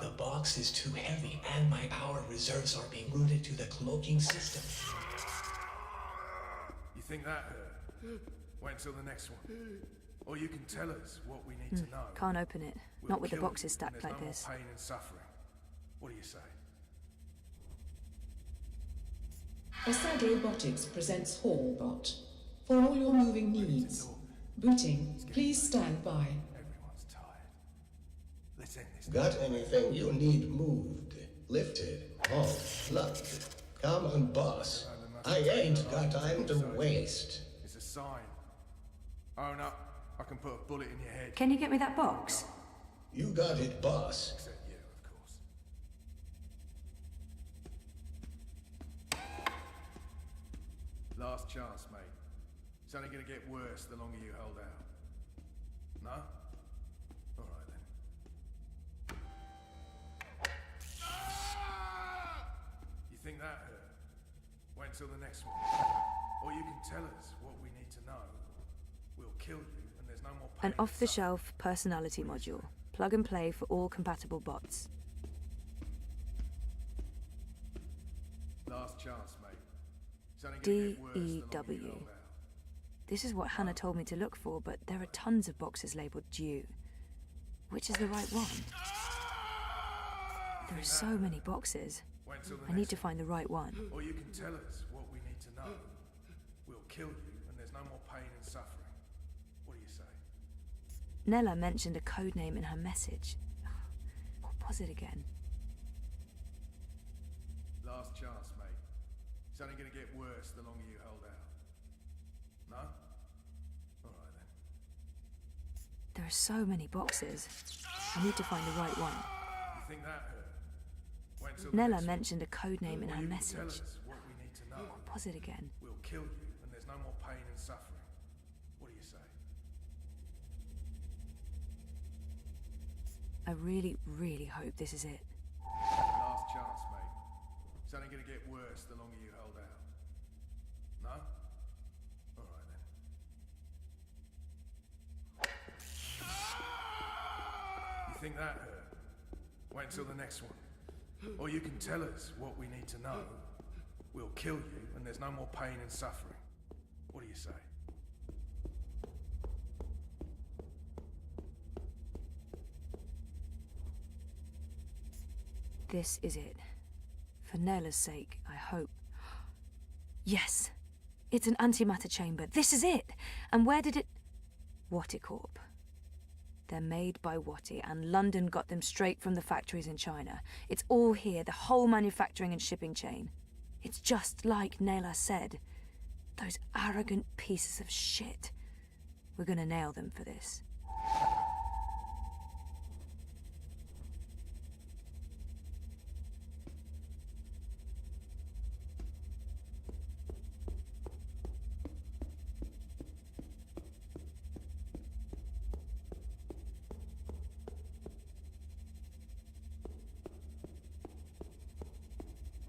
The box is too heavy, and my power reserves are being routed to the cloaking system. You think that hurt? Wait until the next one. Or you can tell us what we need to know. Can't open it. We'll Not with the kill you, boxes and stacked there's like no this. more pain and suffering. What do you say? Assad Robotics presents Hallbot. For all your moving needs. Booting, please stand by. Everyone's tired. Let's end this. Got anything you need moved, lifted, hauled, plugged? Come on, boss. I ain't got time to waste. It's a sign. Own up. I can put a bullet in your head. Can you get me that box? You got it, boss. Except you, of course. Last chance, mate. It's only gonna get worse the longer you hold out. No? Alright then. You think that hurt? Wait until the next one. Or you can tell us what we need to know. We'll kill you, and there's no more pain. An off-the-shelf personality module. Plug and play for all compatible bots. Last chance, mate. It's only gonna get worse the longer you DEW. hold out. This is what Hannah told me to look for, but there are tons of boxes labelled due. Which is the right one? There are so many boxes. I need to find the right one. Or you can tell us what we need to know. We'll kill you, and there's no more pain and suffering. What do you say? Nella mentioned a code name in her message. What was it again? Last chance, mate. It's only gonna get worse the longer you hold out. No? Alright then. There are so many boxes. I need to find the right one. You think that hurt? Wait until Nella mentioned a code name in her Tell message. us what we need to know. What was it again? We'll kill you, and there's no more pain and suffering. What do you say? I really, really hope this is it. Last chance, mate. It's only gonna get worse the longer you hold out. No? Alright then. You think that hurt? Wait until the next one. Or you can tell us what we need to know. We'll kill you, and there's no more pain and suffering. What do you say? This is it. For Nella's sake, I hope. Yes! It's an antimatter chamber. This is it! And where did it... Watticorp. They're made by Watty, and London got them straight from the factories in China. It's all here, the whole manufacturing and shipping chain. It's just like Nella said. Those arrogant pieces of shit. We're gonna nail them for this.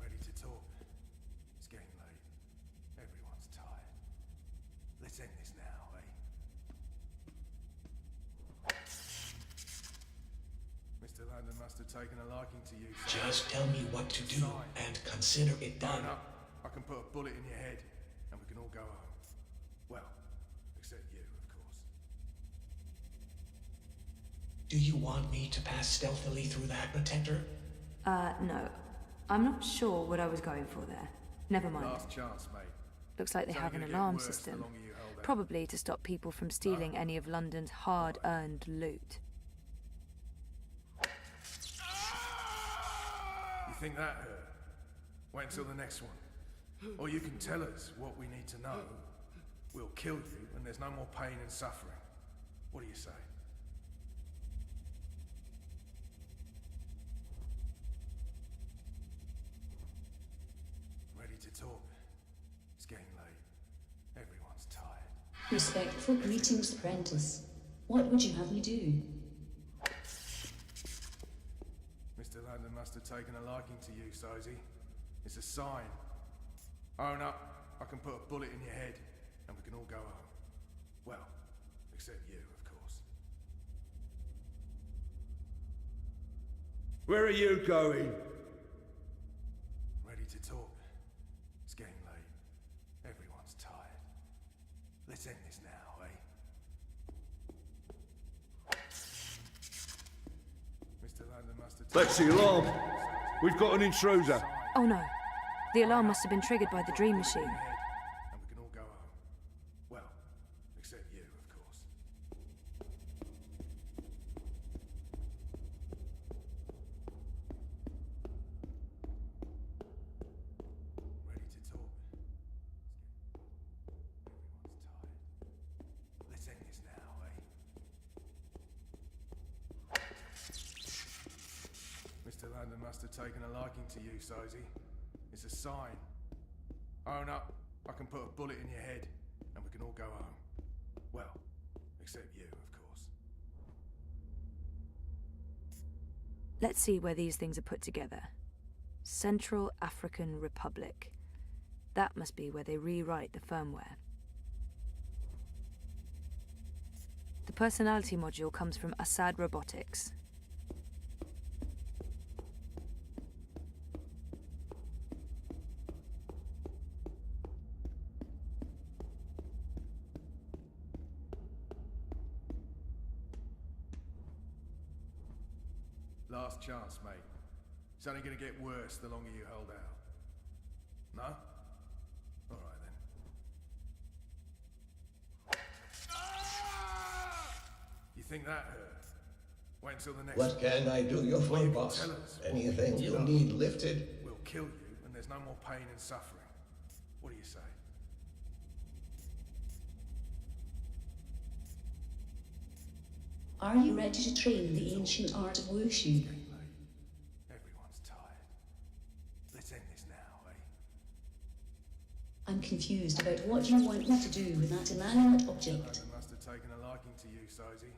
Ready to talk? It's getting late. Everyone's tired. Let's end this now, eh? Mr. London must have taken a liking to you. Just tell me what to do, and consider it done. Own up. I can put a bullet in your head, and we can all go home. Well, except you, of course. Do you want me to pass stealthily through that detector? No. I'm not sure what I was going for there. Never mind. Last chance, mate. Looks like they It's have only an gonna get alarm worse the system. longer you hold out. Probably to stop people from stealing any of London's hard-earned loot. You think that hurt? Wait until the next one. Or you can tell us what we need to know. We'll kill you, and there's no more pain and suffering. What do you say? Ready to talk? It's getting late. Everyone's tired. Respectful greetings, apprentice. What would you have me do? Mr. London must have taken a liking to you, Sozy. It's a sign. Own up, I can put a bullet in your head, and we can all go home. Well, except you, of course. Where are you going? Ready to talk? It's getting late. Everyone's tired. Let's end this now, eh? Mr. London must have... That's the alarm. We've got an intruder. Oh no. The alarm must have been triggered by the dream machine. And we can all go home. Well, except you, of course. Ready to talk? Everyone's tired. Let's end this now, eh? Mr. London must have taken a liking to you, Sozy. It's a sign. Own up, I can put a bullet in your head, and we can all go home. Well, except you, of course. Let's see where these things are put together. Central African Republic. That must be where they rewrite the firmware. The personality module comes from Assad Robotics. Last chance, mate. It's only gonna get worse the longer you hold out. No? Alright then. You think that hurt? Wait until the next What can I do you for, you boss? tell us what Anything we you know. need lifted? We'll kill you, and there's no more pain and suffering. What do you say? Are you ready to train the ancient art of wushu? Everyone's tired. Let's end this now, eh? I'm confused about what you want me to do with that inanimate object. London must have taken a liking to you, Sozy.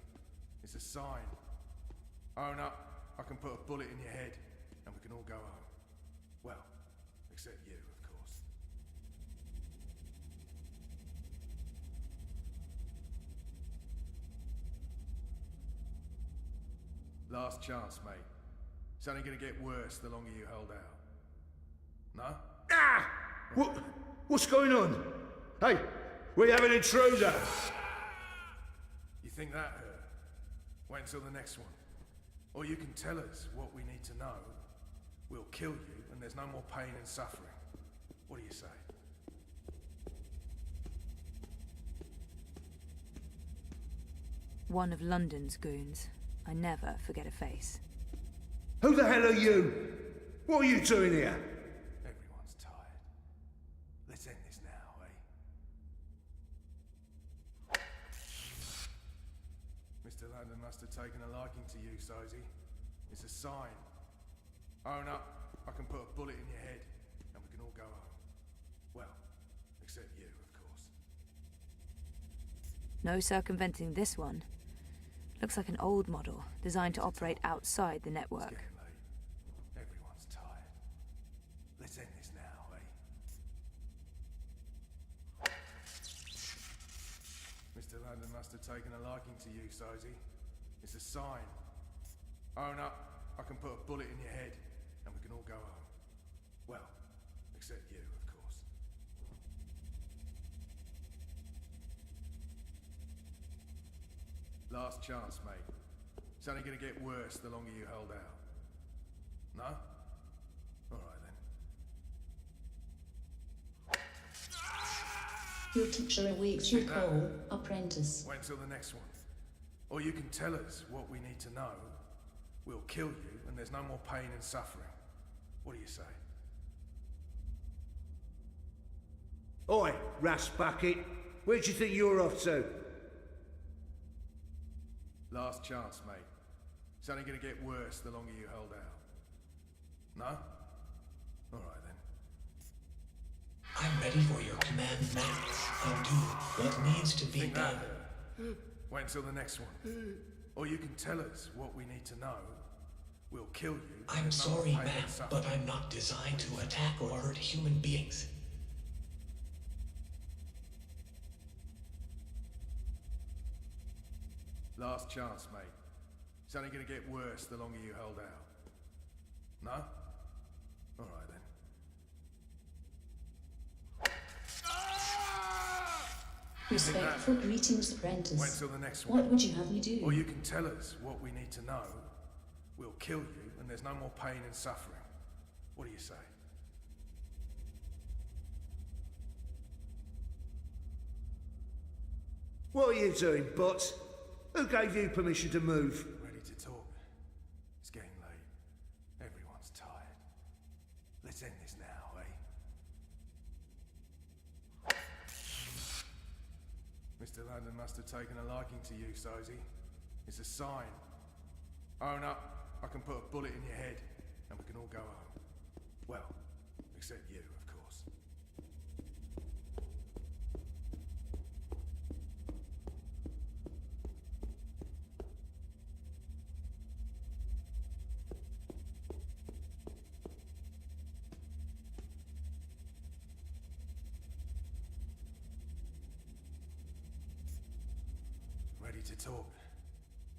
It's a sign. Own up, I can put a bullet in your head, and we can all go home. Well, except you, of course. Last chance, mate. It's only gonna get worse the longer you hold out. No? Ah! What's going on? Hey, we have an intruder. You think that hurt? Wait until the next one. Or you can tell us what we need to know. We'll kill you, and there's no more pain and suffering. What do you say? One of London's goons. I never forget a face. Who the hell are you? What are you doing here? Everyone's tired. Let's end this now, eh? Mr. London must have taken a liking to you, Sozy. It's a sign. Own up, I can put a bullet in your head, and we can all go home. Well, except you, of course. No circumventing this one. Looks like an old model, designed to operate outside the network. Everyone's tired. Let's end this now, eh? Mr. London must have taken a liking to you, Sozy. It's a sign. Own up, I can put a bullet in your head, and we can all go home. Well, except you, of course. Last chance, mate. It's only gonna get worse the longer you hold out. No? Alright then. Your teacher awaits your call, apprentice. Wait until the next one. Or you can tell us what we need to know. We'll kill you, and there's no more pain and suffering. What do you say? Oi, Rust Bucket. Where do you think you're off to? Last chance, mate. It's only gonna get worse the longer you hold out. No? Alright then. I'm ready for your command, Max. I'll do what needs to be Think done. that. Wait until the next one. Or you can tell us what we need to know. we'll kill you. I'm sorry, ma'am, but I'm not designed to attack or hurt human beings. Last chance, mate. It's only gonna get worse the longer you hold out. No? All right then. Respectful greetings, apprentice. Wait till the next one. What would you have me do? Or you can tell us what we need to know. We'll kill you, and there's no more pain and suffering. What do you say? What are you doing, Butts? Who gave you permission to move? Ready to talk? It's getting late. Everyone's tired. Let's end this now, eh? Mr. London must have taken a liking to you, Sozy. It's a sign. Own up, I can put a bullet in your head, and we can all go home. Well, except you, of course. Ready to talk?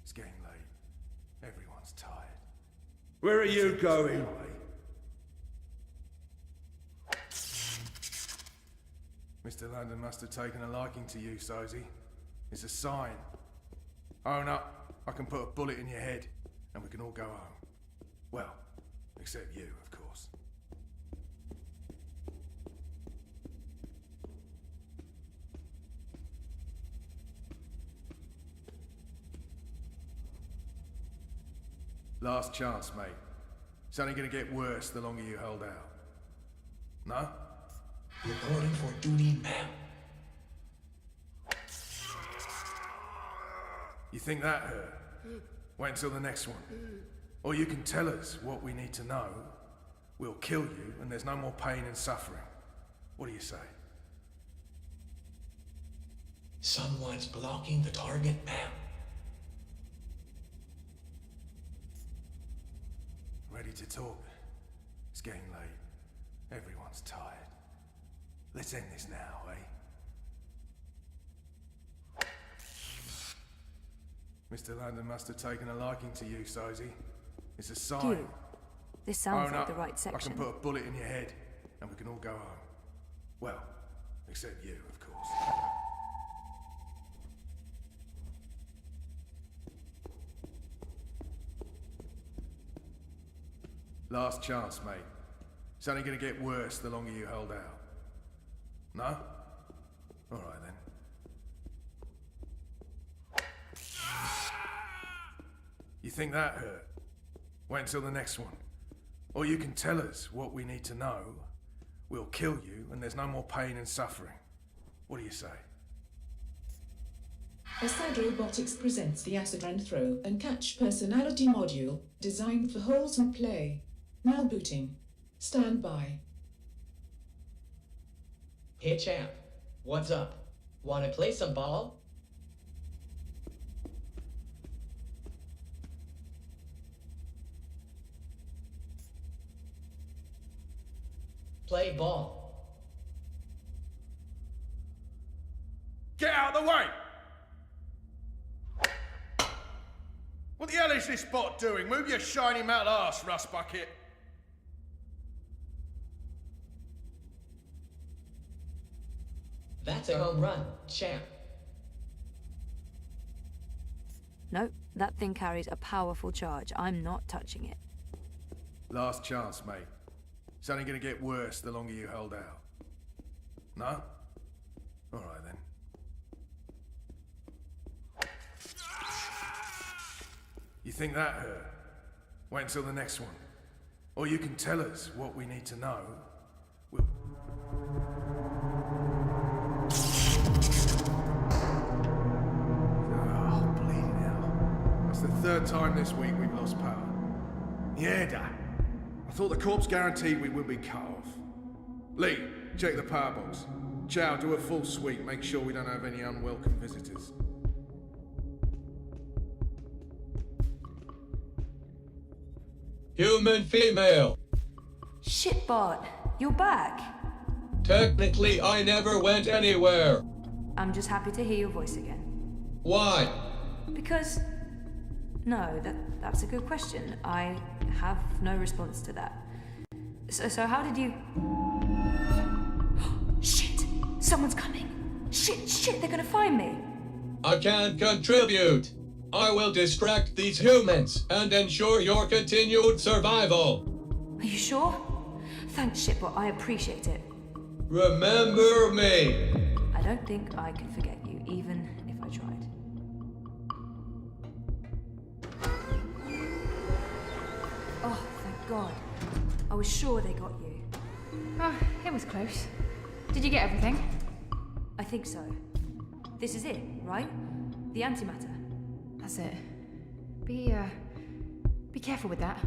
It's getting late. Everyone's tired. Where are you going? Mr. London must have taken a liking to you, Sozy. It's a sign. Own up, I can put a bullet in your head, and we can all go home. Well, except you, of course. Last chance, mate. It's only gonna get worse the longer you hold out. No? Reporting for duty, ma'am. You think that hurt? Wait until the next one. Or you can tell us what we need to know. We'll kill you, and there's no more pain and suffering. What do you say? Someone's blocking the target, ma'am. Ready to talk? It's getting late. Everyone's tired. Let's end this now, eh? Mr. London must have taken a liking to you, Sozy. It's a sign. You. This sounds Own like up, the right section. I can put a bullet in your head, and we can all go home. Well, except you, of course. Last chance, mate. It's only gonna get worse the longer you hold out. No? All right then. You think that hurt? Wait until the next one. Or you can tell us what we need to know. We'll kill you, and there's no more pain and suffering. What do you say? Aside Robotics presents the Acid and Throw and Catch personality module designed for wholesome play. Now booting. Stand by. Hey champ, what's up? Wanna play some ball? Play ball. Get out of the way! What the hell is this bot doing? Move your shiny metal arse, Rust Bucket! That's a home run, champ. Nope, that thing carries a powerful charge. I'm not touching it. Last chance, mate. It's only gonna get worse the longer you hold out. No? All right then. You think that hurt? Wait until the next one. Or you can tell us what we need to know. We'll... Oh, bleeding hell. That's the third time this week we've lost power. Yeah, Dad. I thought the corpse guaranteed we would be cut off. Lee, check the power box. Chow, do a full sweep. Make sure we don't have any unwelcome visitors. human female. Shitbot, you're back. Technically, I never went anywhere. I'm just happy to hear your voice again. Why? Because... No, that's a good question. I have no response to that. So how did you... Shit! Someone's coming! Shit, they're gonna find me! I can't contribute. I will distract these humans and ensure your continued survival. Are you sure? Thanks, Shitbot, I appreciate it. Remember me! I don't think I can forget you, even if I tried. Oh, thank God. I was sure they got you. Oh, it was close. Did you get everything? I think so. This is it, right? The antimatter. That's it. Be careful with that.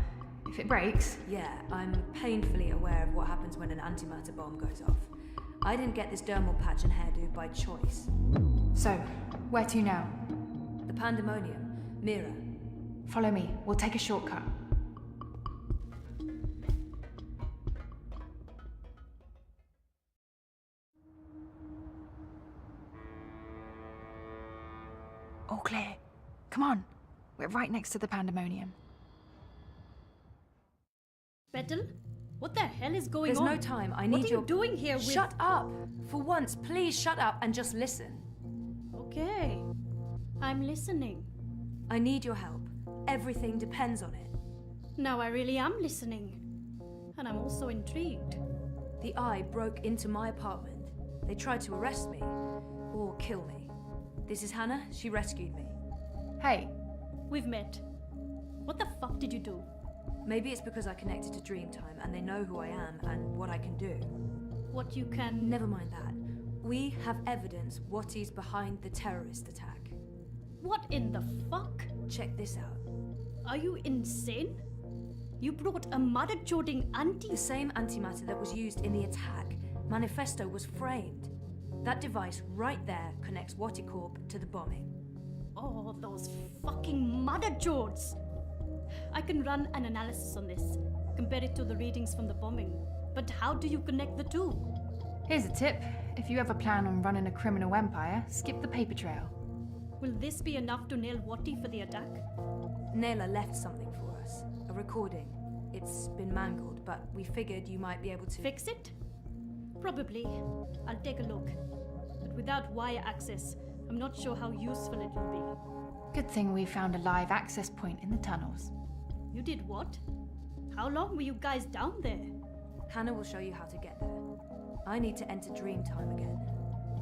If it breaks... Yeah, I'm painfully aware of what happens when an antimatter bomb goes off. I didn't get this dermal patch and hairdo by choice. So, where to now? The Pandemonium. Mira. Follow me. We'll take a shortcut. All clear. Come on. We're right next to the Pandemonium. Petal? What the hell is going There's on? no time. I need your... What are you doing here with... Shut up! For once, please shut up and just listen. Okay. I'm listening. I need your help. Everything depends on it. Now I really am listening. And I'm also intrigued. The Eye broke into my apartment. They tried to arrest me. Or kill me. This is Hannah. She rescued me. Hey. We've met. What the fuck did you do? Maybe it's because I connected to Dreamtime and they know who I am and what I can do. What you can... Never mind that. We have evidence what is behind the terrorist attack. What in the fuck? Check this out. Are you insane? You brought a mother-chording The same antimatter that was used in the attack. Manifesto was framed. That device right there connects Watticorp to the bombing. Oh, those fucking mother-jords! I can run an analysis on this, compare it to the readings from the bombing. But how do you connect the two? Here's a tip. If you ever plan on running a criminal empire, skip the paper trail. Will this be enough to nail Watti for the attack? Naylor left something for us. A recording. It's been mangled, but we figured you might be able to... Fix it? Probably. I'll take a look. But without wire access, I'm not sure how useful it will be. Good thing we found a live access point in the tunnels. You did what? How long were you guys down there? Hannah will show you how to get there. I need to enter Dreamtime again.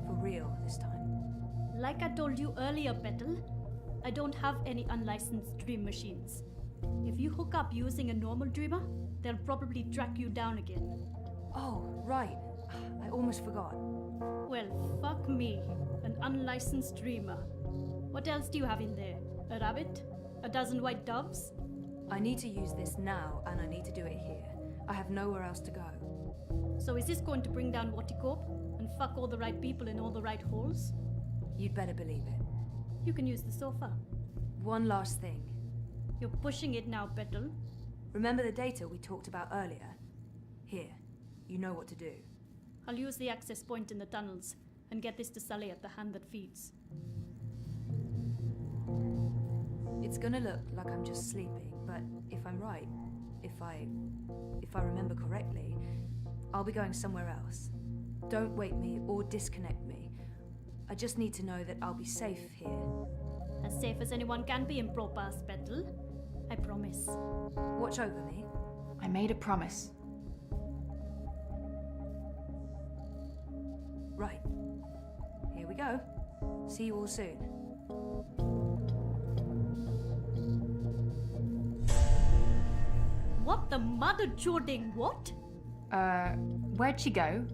For real this time. Like I told you earlier, Petal, I don't have any unlicensed dream machines. If you hook up using a normal dreamer, they'll probably track you down again. Oh, right. I almost forgot. Well, fuck me. An unlicensed dreamer. What else do you have in there? A rabbit? A dozen white doves? I need to use this now, and I need to do it here. I have nowhere else to go. So is this going to bring down Watticorp and fuck all the right people in all the right holes? You'd better believe it. You can use the sofa. One last thing. You're pushing it now, Petal. Remember the data we talked about earlier? Here. You know what to do. I'll use the access point in the tunnels and get this to Sully at the hand that feeds. It's gonna look like I'm just sleeping, but if I'm right, if I remember correctly, I'll be going somewhere else. Don't wake me or disconnect me. I just need to know that I'll be safe here. As safe as anyone can be in Propass, Petal. I promise. Watch over me. I made a promise. Right. Here we go. See you all soon. What the mother jording what? Where'd she go?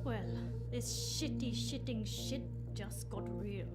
Well, this shitting shit just got real.